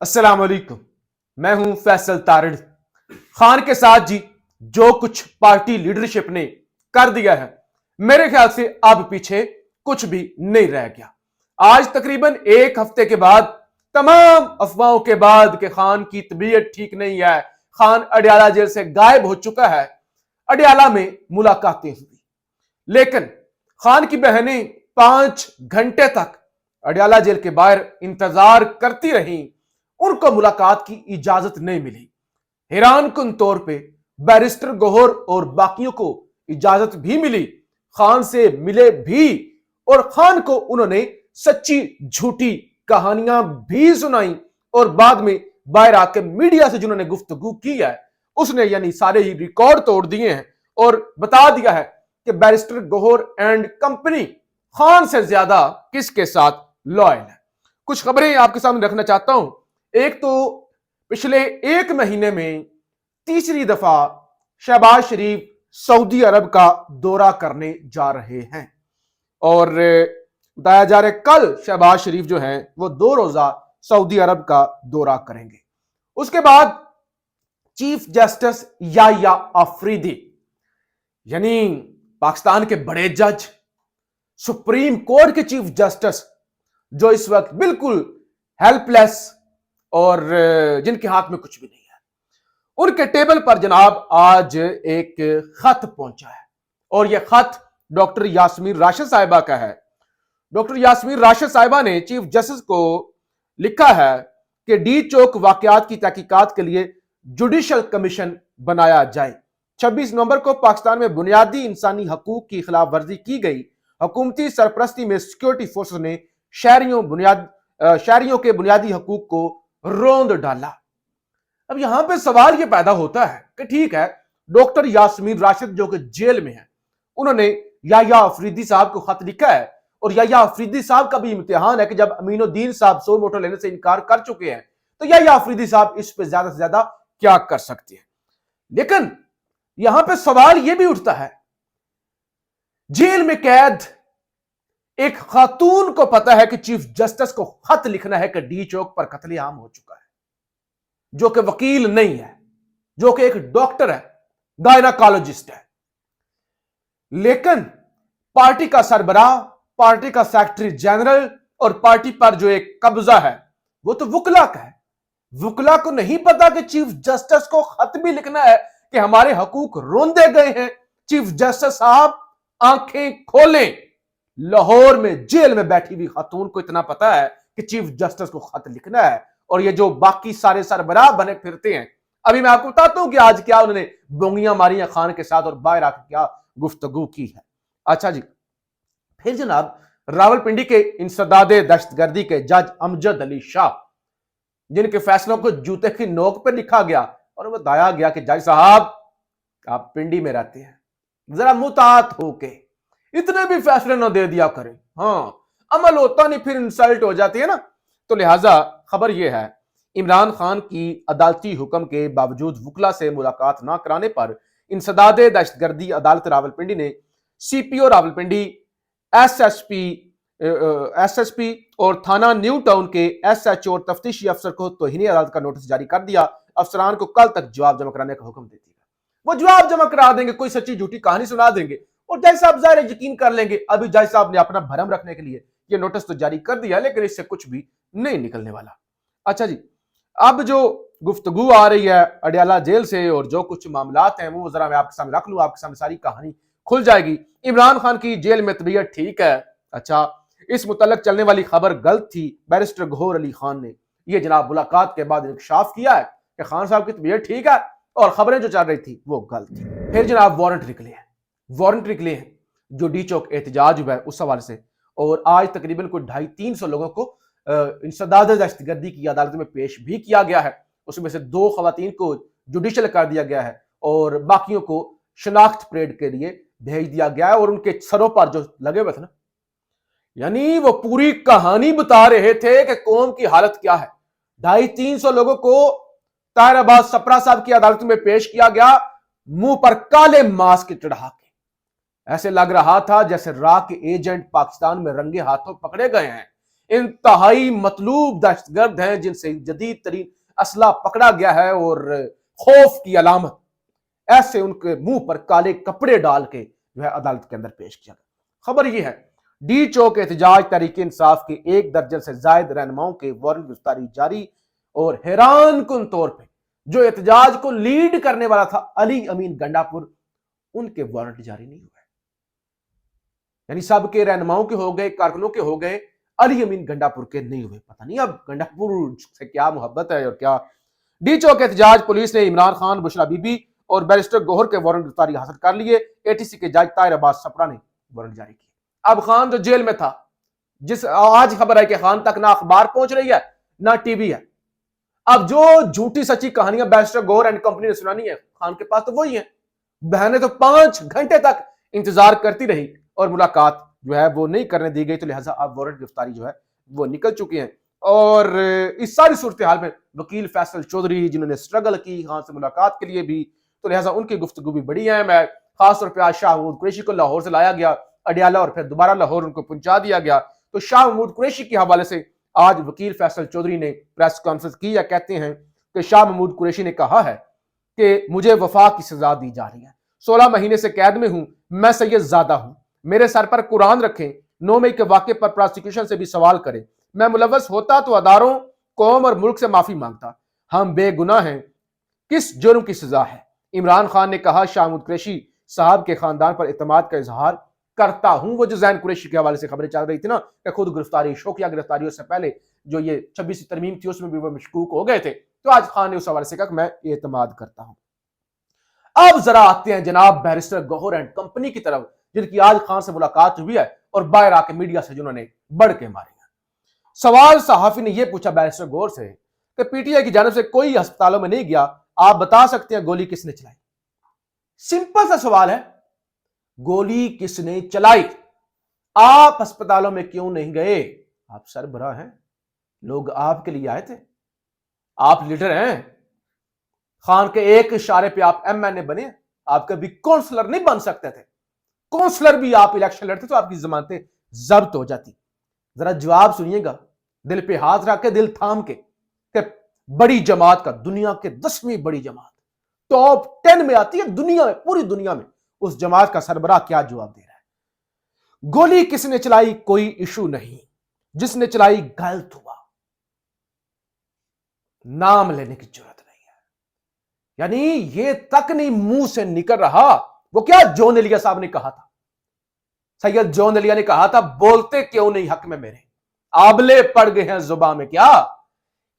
अस्सलाम वालेकुम। मैं हूं फैसल तारिड़। खान के साथ जी जो कुछ पार्टी लीडरशिप ने कर दिया है, मेरे ख्याल से अब पीछे कुछ भी नहीं रह गया। आज तकरीबन एक हफ्ते के बाद, तमाम अफवाहों के बाद कि खान की तबीयत ठीक नहीं है, खान अडयाला जेल से गायब हो चुका है, अडयाला में मुलाकातें हुई। लेकिन खान की बहनें 5 घंटे तक अडयाला जेल के बाहर इंतजार करती रहीं, उनको मुलाकात की इजाजत नहीं मिली। हैरान कुन तौर पे बैरिस्टर गौहर और बाकियों को इजाजत भी मिली, खान से मिले भी, और खान को उन्होंने सच्ची झूठी कहानियां भी सुनाई, और बाद में बाहर आके मीडिया से जिन्होंने गुफ्तगू की है उसने यानी सारे ही रिकॉर्ड तोड़ दिए हैं और बता दिया है कि barrister Gohar and company Khan से ज्यादा किसके साथ लॉयल है। कुछ खबरें आपके सामने रखना चाहता हूं। एक तो पिछले एक महीने में तीसरी दफा शहबाज शरीफ सऊदी अरब का दौरा करने जा रहे हैं, और बताया जा रहा है कल शहबाज शरीफ जो हैं वो 2 रोजा सऊदी अरब का दौरा करेंगे। उसके बाद चीफ जस्टिस याह्या अफरीदी यानी पाकिस्तान के बड़े जज, सुप्रीम कोर्ट के चीफ जस्टिस, जो इस वक्त बिल्कुल हेल्पलेस और जिनके हाथ में कुछ भी नहीं है, उनके टेबल पर जनाब आज एक खत पहुंचा है, और यह खत डॉक्टर यास्मीन राशिद साहिबा का है। डॉक्टर यास्मीन राशिद साहिबा ने चीफ जस्टिस को लिखा है कि डी चौक वाकयात की तहकीकात के लिए जुडिशल कमीशन बनाया जाए। 26 नवंबर को पाकिस्तान में बुनियादी इंसानी हकूक की खिलाफ वर्जी की गई। हुकूमती सरपरस्ती में सिक्योरिटी फोर्सेस ने शहरियों के बुनियादी हकूक को रोंद डाला। अब यहां पे सवाल यह पैदा होता है कि ठीक है, डॉक्टर यास्मीन राशिद जो कि जेल में है, उन्होंने याह्या अफरीदी साहब को खत लिखा है, और याह्या अफरीदी साहब का भी इम्तिहान है कि जब अमीनुद्दीन साहब सो मोटो लेने से इनकार कर चुके हैं, तो याह्या अफरीदी साहब इस पे ज्यादा से ज्यादा क्या कर सकते हैं। लेकिन यहां पे सवाल यह भी उठता है, जेल में कैद एक खातून को पता है कि चीफ जस्टिस को खत लिखना है कि डी चौक पर कत्लेआम हो चुका है, जो कि वकील नहीं है, जो कि एक डॉक्टर है, गायनाकोलॉजिस्ट है, लेकिन पार्टी का सरबराह, पार्टी का सेक्रेटरी जनरल और पार्टी पर जो एक कब्जा है वो तो वकला का है। वकला को नहीं पता कि चीफ जस्टिस को खत भी लिखना है कि हमारे हकूक रोंदे गए हैं। चीफ जस्टिस साहब आंखें खोलें, लाहौर में जेल में बैठी हुई खातून को इतना पता है कि चीफ जस्टिस को खत लिखना है, और ये जो बाकी सारे सरबराह बने फिरते हैं, अभी मैं आपको बताता हूं कि आज क्या उन्होंने बोंगियां मारी हैं खान के साथ और बाहर आकर क्या गुफ्तगू की है। अच्छा जी, फिर जनाब रावलपिंडी के इंसदादे दहशतगर्दी के जज अमजद अली शाह, जिनके फैसलों को जूते की नोक पर लिखा गया और बताया गया कि जज साहब आप पिंडी में रहते हैं, जरा मुतात होके इतने भी फैसले ना दे दिया करें। हाँ, अमल होता नहीं फिर इंसल्ट हो जाती है ना। तो लिहाजा खबर यह है, इमरान खान की अदालती हुक्म के बावजूद वकला से मुलाकात ना कराने पर इंसदादे दहशतगर्दी अदालत रावलपिंडी ने सीपीओ रावलपिंडी, एसएसपी और थाना न्यू टाउन के एसएचओ और तफ्तीशी अफसर को तौहीन अदालत का नोटिस जारी कर दिया। अफसरान को कल तक जवाब जमा कराने का हुक्म दे दिया। वो जवाब जमा करा देंगे, कोई सच्ची झूठी कहानी सुना देंगे, और जज साहब ज़ाहिर यकीन कर लेंगे। अभी जज साहब ने अपना भरम रखने के लिए ये नोटिस तो जारी कर दिया, लेकिन इससे कुछ भी नहीं निकलने वाला। अच्छा जी, अब जो गुफ्तगू आ रही है अडयाला जेल से और जो कुछ मामलात हैं वो जरा मैं आपके सामने रख लूं, आपके सामने सारी कहानी खुल जाएगी। इमरान खान की जेल में तबीयत ठीक है। अच्छा, इस मुतल्लक चलने वाली खबर गलत थी। बैरिस्टर गौहर अली खान ने यह जनाब मुलाकात के बाद इंकशाफ किया है कि खान साहब की तबीयत ठीक है और खबरें जो चल रही थी वो गलत थी। फिर जनाब वारंट निकले हैं जो डी चौक एहतजाज हुआ है उस हवाले से, और आज तकरीबन कोई 250-300 लोगों को इंसदाद दहशतगर्दी की अदालत में पेश भी किया गया है। उसमें से 2 खवातीन को जुडिशल कर दिया गया है और बाकियों को शनाख्त परेड के लिए भेज दिया गया है, और उनके सरों पर जो लगे हुए थे ना, यानी वो पूरी कहानी बता रहे थे कि कौम की हालत क्या है। 250-300 लोगों को ताहिराबाद सपरा साहब की अदालत में पेश किया गया, मुंह पर काले मास्क चढ़ा के। ऐसे लग रहा था जैसे रा के एजेंट पाकिस्तान में रंगे हाथों पकड़े गए हैं। इंतहाई मतलूब दहशतगर्द हैं जिनसे जदीद तरीन असला पकड़ा गया है और खौफ की अलामत, ऐसे उनके मुंह पर काले कपड़े डाल के जो है अदालत के अंदर पेश किया गया। खबर यह है डी चौक एहतजाज तहरीक इंसाफ के 1 दर्जन से जायद रहनुमाओं के वारंट गिरफ्तारी जारी, और हैरान कुन तौर पे जो एहतजाज को लीड करने वाला था अली अमीन गंडापुर, उनके वारंट जारी नहीं हुए। यानी सबके रहनुमाओं के हो गए, कारकुनों के हो गए, अली अमीन गंडापुर के नहीं हुए। पता नहीं अब गंडापुर से क्या मोहब्बत है और क्या। डी चौक एहतजाज पुलिस ने इमरान खान, बुशरा बीबी और बैरिस्टर गौहर के वारंट गिरफ्तारी हासिल कर लिए। एटीसी के जज ताहिर अब्बास सपरा ने वारंट जारी किए। अब खान जो जेल में था, जिस आज खबर है कि खान तक ना अखबार पहुंच रही है ना टीवी है, अब जो झूठी सच्ची कहानियां बैरिस्टर गौहर एंड कंपनी ने सुनानी है खान के पास तो वही है। बहनें तो 5 घंटे तक इंतजार करती रही और मुलाकात जो है वो नहीं करने दी गई, तो लिहाजा अब वारंट गिरफ्तारी जो है वो निकल चुकी है। और इस सारी सूरत हाल में वकील फैसल चौधरी जिन्होंने स्ट्रगल की खान से मुलाकात के लिए भी, तो लिहाजा उनकी गुफ्तगू भी बड़ी है। मैं खास तौर पर आज शाह महमूद कुरैशी को लाहौर से लाया गया, अडियाला, और फिर दोबारा लाहौर उनको पहुंचा दिया गया। तो शाह महमूद कुरैशी के हवाले से आज वकील फैसल चौधरी ने प्रेस कॉन्फ्रेंस की, या कहते हैं कि शाह महमूद कुरैशी ने कहा है कि मुझे वफा की सजा दी जा रही है, 16 महीने से कैद में हूं, मैं सैयद ज़ादा हूं, मेरे सर पर कुरान रखें, 9 मई के वाक़े पर प्रोसिक्यूशन से भी सवाल करें, मैं मुलव्वस होता तो अदारों, कौम और मुल्क से माफी मांगता, हम बेगुनाह हैं, किस जुर्म की सजा है। इमरान खान ने कहा शाह महमूद कुरैशी साहब के खानदान पर इत्मीनान का इजहार करता हूं। वो जो जैन कुरैशी के हवाले से खबरें चल रही थी ना कि खुद गिरफ्तारी, शौकिया गिरफ्तारियों से पहले जो ये 26वीं तरमीम थी उसमें भी वो मशकूक हो गए थे, तो आज खान ने उस हवाले से कहा कि मैं एतमाद करता हूं। अब जरा आते हैं जनाब बैरिस्टर गौहर एंड कंपनी की तरफ, जिनकी आज खान से मुलाकात हुई है और बाहर आके मीडिया से जिन्होंने बढ़ के मारी है। सवाल सहाफी ने यह पूछा बैरिस्टर गौहर से कि पीटीआई की जानिब से कोई अस्पतालों में नहीं गया, आप बता सकते हैं गोली किसने चलाई? सिंपल सा सवाल है, गोली किसने चलाई? आप अस्पतालों में क्यों नहीं गए? आप सरबराह हैं, लोग आपके लिए आए थे, आप लीडर हैं, खान के एक इशारे पे आप एमएनए बने, आप कभी काउंसलर नहीं बन सकते थे। काउंसलर भी आप इलेक्शन लड़ते तो आपकी जमानतें जब्त हो जाती। जरा जवाब सुनिएगा, दिल पे हाथ रख के, दिल थाम के, कि बड़ी जमात का, दुनिया के 10वीं बड़ी जमात, टॉप 10 में आती है दुनिया में, पूरी दुनिया में, उस जमात का सरबराह क्या जवाब दे रहा है? गोली किसने चलाई कोई इशू नहीं, जिसने चलाई गलत हुआ, नाम लेने की जरूरत नहीं है। यानी ये तक नहीं मुंह से निकल रहा, वो क्या जॉन एलिया साहब ने कहा था, सैयद जॉन एलिया ने कहा था, बोलते क्यों नहीं हक में मेरे, आबले पड़ गए हैं जुबान में क्या।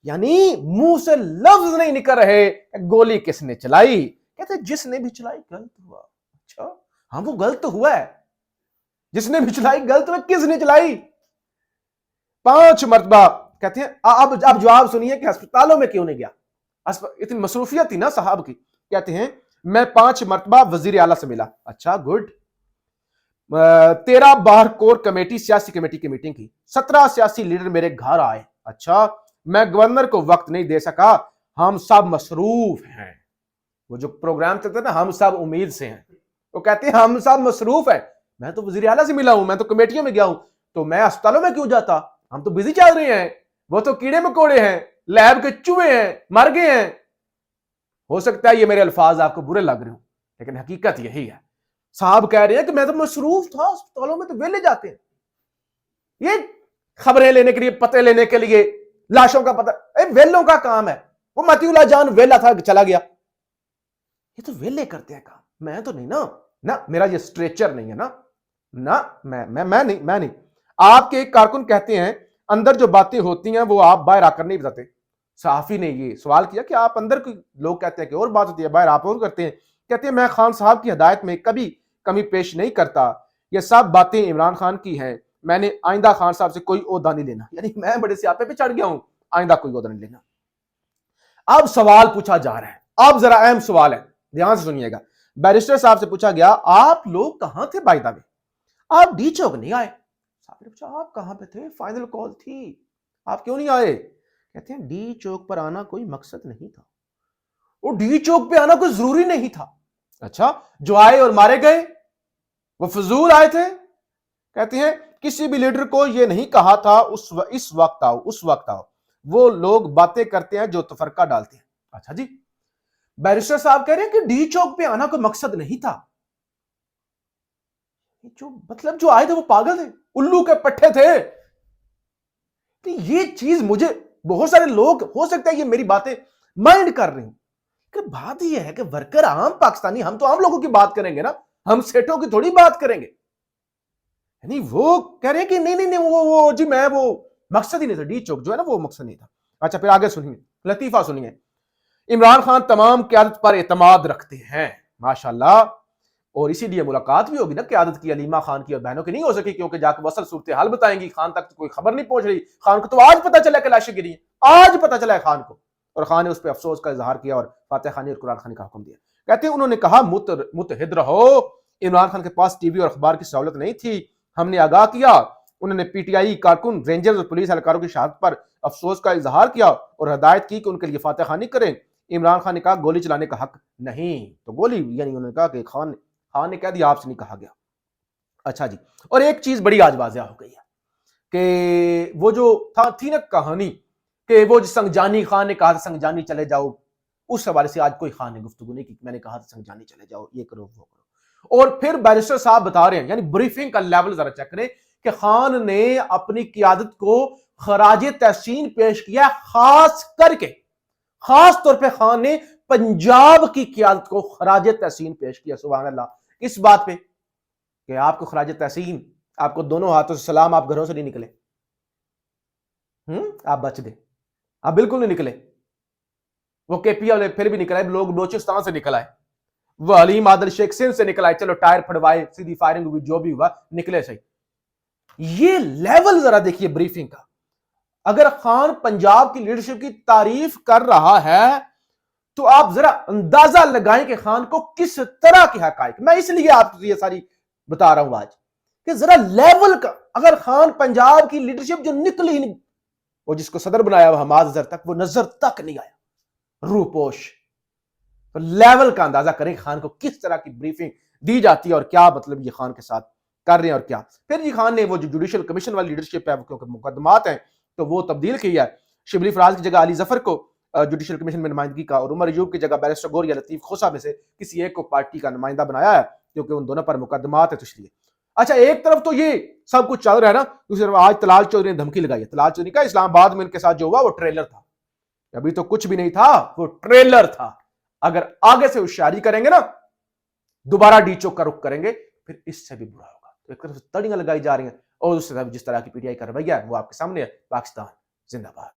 यानी मुंह से लफ्ज नहीं निकल रहे, गोली किसने चलाई, कहते जिसने भी चलाई गलत हुआ। अच्छा हाँ, वो गलत हुआ है, जिसने भी चलाई गलत हुआ, किसने चलाई? 5 मरतबा कहते हैं। अब जवाब सुनिए कि अस्पतालों में क्यों नहीं गया, इतनी मसरूफियत थी ना साहब की। कहते हैं मैं 5 मरतबा वजीर आला से मिला। अच्छा गुड। 13 बार कोर कमेटी सियासी कमेटी की मीटिंग की, 17 सियासी लीडर मेरे घर आए। अच्छा मैं गवर्नर को वक्त नहीं दे सका, हम सब मसरूफ हैं। वो जो प्रोग्राम चलता है ना, हम सब उम्मीद से हैं, वो कहते हैं हम सब मसरूफ हैं। मैं तो वजीर आला से मिला हूं, मैं तो कमेटियों में गया हूं, तो मैं अस्पतालों में क्यों जाता? हम तो बिजी चल रहे हैं, वो तो कीड़े मकोड़े हैं, लैब के चूहे हैं, मर गए हैं। हो सकता है ये मेरे अल्फाज आपको बुरे लग रहे हो, लेकिन हकीकत यही है। साहब कह रहे हैं कि मैं तो मसरूफ था, अस्पतालों में तो वेले जाते हैं, ये खबरें लेने के लिए, पते लेने के लिए, लाशों का पता, वेलों का काम है। वो मतीउल्लाह जान वेला था, चला गया, ये तो वेले करते हैं काम, मैं तो नहीं ना, मेरा ये स्ट्रेचर नहीं है ना, मैं नहीं। आपके एक कारकुन कहते हैं अंदर जो बातें होती हैं वो आप बाहर आकर नहीं बताते। सहाफी ने ये सवाल किया कि आप अंदर, लोग कहते हैं कि और बात होती है, बाहर आप और करते हैं। कहते हैं मैं खान साहब की हिदायत में कभी कमी पेश नहीं करता, ये सब बातें इमरान खान की हैं, मैंने आइंदा खान साहब से कोई ओहदा नहीं लेना। यानी मैं बड़े सियापे पे चढ़ गया हूं, आइंदा कोई ओहदा नहीं लेना। अब सवाल पूछा जा रहा है, अब जरा अहम सवाल है, ध्यान से सुनिएगा। बैरिस्टर साहब से पूछा गया आप लोग कहां थे बाय द वे, आप डी चौक नहीं आए। साहब ने पूछा आप कहां पे थे, फाइनल कॉल थी, आप क्यों नहीं आए? कहते हैं डी चौक पर आना कोई मकसद नहीं था, वो डी चौक पे आना कोई जरूरी नहीं था। अच्छा जो आए और मारे गए वो फजूल आए थे, کہتے ہیں کسی بھی لیڈر کو یہ نہیں کہا تھا اس وقت آؤ، وہ لوگ باتیں کرتے ہیں جو تفرقہ ڈالتے ہیں۔ اچھا جی، بیرسٹر صاحب کہہ رہے ہیں کہ ڈی چوک پہ آنا کوئی مقصد نہیں تھا، مطلب جو آئے تھے وہ پاگل تھے، الو کے پٹھے تھے۔ یہ چیز مجھے بہت سارے لوگ ہو سکتا ہے یہ میری باتیں مائنڈ کر رہے ہیں کہ بات یہ ہے کہ ورکر عام پاکستانی، ہم تو عام لوگوں کی بات کریں گے نا، ہم سیٹوں کی تھوڑی بات کریں گے۔ یعنی وہ کہہ رہے ہیں کہ نہیں وہ جی میں وہ مقصد ہی نہیں تھا، ڈی چوک جو ہے نا وہ مقصد نہیں تھا۔ اچھا پھر آگے سنیے، لطیفہ سنیے، عمران خان تمام قیادت پر اعتماد رکھتے ہیں، ماشاءاللہ، اور اسی لیے ملاقات بھی ہوگی نا قیادت کی، علیمہ خان کی اور بہنوں کی نہیں ہو سکی کیونکہ جا کے اصل صورتحال بتائیں گی، خان تک تو کوئی خبر نہیں پہنچ رہی۔ خان کو تو آج پتہ چلا کہ لاشیں گری ہیں، آج پتہ چلا ہے خان کو، اور خان نے اس پہ افسوس کا اظہار کیا اور فاتح خانی اور قرآن خانی کا حکم دیا۔ کہتے ہیں انہوں نے کہا متحد رہو، عمران خان کے پاس ٹی وی اور اخبار کی سہولت نہیں تھی، ہم نے آگاہ کیا، انہوں نے پی ٹی آئی کارکن، رینجرز اور پولیس اہلکاروں کی شہادت پر افسوس کا اظہار کیا اور ہدایت کی کہ ان کے لیے فاتح خانی کریں۔ عمران خان نے کہا گولی چلانے کا حق نہیں، تو گولی یعنی انہوں نے کہا کہ خان نے کہہ دیا آپ سے نہیں کہا گیا۔ اچھا جی، اور ایک چیز بڑی آج واضح ہو گئی ہے کہ وہ جو تھی نا کہانی کہ وہ سنگجانی خان نے کہا تھا سنگجانی چلے جاؤ، اس حوالے سے آج کوئی خان نے گفتگو نہیں کی، میں نے کہا تھا سنگجانی چلے جاؤ، یہ کرو وہ کرو۔ اور پھر بیرسٹر صاحب بتا رہے ہیں، یعنی بریفنگ کا لیول ذرا چیک کریں کہ خان نے اپنی قیادت کو خراج تحسین پیش کیا، خاص طور پہ خان نے پنجاب کی قیادت کو خراج تحسین پیش کیا، سبحان اللہ، اس بات پہ کہ آپ کو خراج تحسین، آپ کو دونوں ہاتھوں سے سلام، آپ گھروں سے نہیں نکلے، آپ بچ دیں، آپ بالکل نہیں نکلے، وہ کے پی والے پھر بھی نکل آئے، لوگ بلوچستان سے نکل آئے، وہ علیم عادل شیخ سندھ سے نکل آئے، چلو ٹائر پھڑوائے، سیدھی فائرنگ ہوئی، جو بھی ہوا نکلے صحیح۔ یہ لیول ذرا دیکھیے بریفنگ کا، اگر خان پنجاب کی لیڈرشپ کی تعریف کر رہا ہے تو آپ ذرا اندازہ لگائیں کہ خان کو کس طرح کے حقائق، میں اس لیے آپ کو یہ ساری بتا رہا ہوں آج کہ ذرا لیول کا، اگر خان پنجاب کی لیڈرشپ جو نکلی نہیں، وہ جس کو صدر بنایا وہ حماد اظہر تک، وہ نظر تک نہیں آیا، روپوش، تو لیول کا اندازہ کریں خان کو کس طرح کی بریفنگ دی جاتی ہے اور کیا مطلب یہ خان کے ساتھ کر رہے ہیں اور کیا۔ پھر یہ خان نے وہ جو جوڈیشل کمیشن والی لیڈرشپ ہے کیونکہ مقدمات ہیں تو وہ تبدیل کیا ہے، شبلی فراز کی جگہ علی ظفر کو جوڈیشل کمیشن میں نمائندگی کا، اور عمر ایوب کی جگہ بیرسٹر گور یا لطیف خوسا میں سے کسی ایک کو پارٹی کا نمائندہ بنایا ہے کیونکہ ان دونوں پر مقدمات ہیں، تو اس لیے۔ اچھا ایک طرف تو یہ سب کچھ چل رہا ہے نا، دوسری طرف آج طلال چودھری نے دھمکی لگائی ہے، طلال چودھری کا اسلام آباد میں ان کے ساتھ جو ہوا وہ ٹریلر تھا، ابھی تو کچھ بھی نہیں تھا، وہ ٹریلر تھا، اگر آگے سے ہوشیاری کریں گے نا، دوبارہ ڈی چوک کا رخ کریں گے، پھر اس سے بھی برا ہوگا۔ تو ایک طرف سے تڑیاں لگائی جا رہی ہیں اور دوسری طرف جس طرح کی پی ٹی آئی کا رویہ ہے وہ آپ کے سامنے ہے۔ پاکستان زندہ باد۔